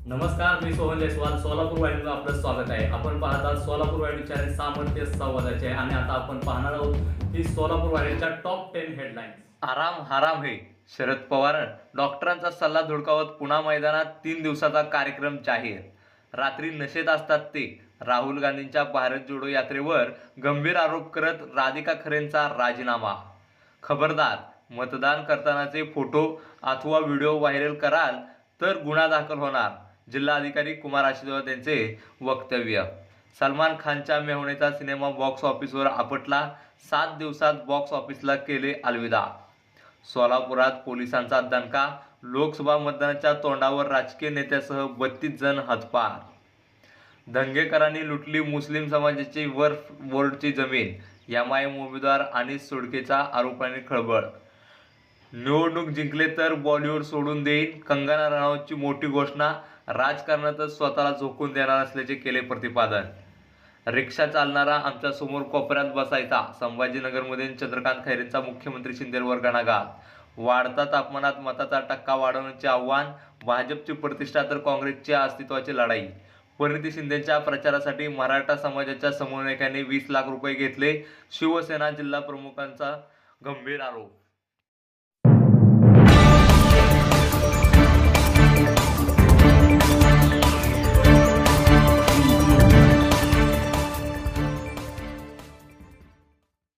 नमस्कार, मी सोहन जयस्वाल. सोलापूर वाहिनीला आपलं स्वागत आहे. आपण पाहतात सोलापूर वाहिनीच्या सामर्थ्य संवादाचे आणि आता आपण पाहणार आहोत की सोलापूर वाहिनीच्या टॉप 10 हेडलाईन्स. आराम हराम है. शरद पवार डॉक्टरांचा सल्ला धुडकावत पुन्हा मैदानात 3 दिवसाचा कार्यक्रम जाहीर. रात्री नशेत असतात ते. राहुल गांधींच्या भारत जोडो यात्रेवर गंभीर आरोप करत राधिका खरेंचा राजीनामा. खबरदार, मतदान करतानाचे फोटो अथवा व्हिडिओ व्हायरल कराल तर गुन्हा दाखल होणार. जिल्हाधिकारी कुमार आशीर्वाद यांचे वक्तव्य. सलमान खानच्या मेहुणेचा सिनेमा बॉक्स ऑफिसवर आपटला. 7 दिवसात बॉक्स ऑफिसला केले अलविदा. सोलापुरात पोलिसांचा दणका. लोकसभा मतदानाच्या तोंडावर राजकीय नेत्यासह 32 जण हतपार. दंगेकरांनी लुटली मुस्लिम समाजाची वक्फ बोर्डची जमीन. एमआयएम उमेदवार अनिस सोडकेचा आरोपांनी खळबळ. निवडणूक जिंकले तर बॉलिवूड सोडून देईन. कंगना रनौतची मोठी घोषणा. राजकारणातच स्वतःला झोकून देणार असल्याचे केले प्रतिपादन. रिक्षा चालणारा आमच्या समोर कोपऱ्यात बसायचा. संभाजीनगरमधील चंद्रकांत खैरेंचा मुख्यमंत्री शिंदेंवर घणाघात. वाढता तापमानात मताचा टक्का वाढवण्याचे आव्हान. भाजपची प्रतिष्ठा तर काँग्रेसच्या अस्तित्वाची लढाई. परिणिती शिंदेंच्या प्रचारासाठी मराठा समाजाच्या समन्वयकांनी 20 लाख रुपये घेतले. शिवसेना जिल्हा प्रमुखांचा गंभीर आरोप.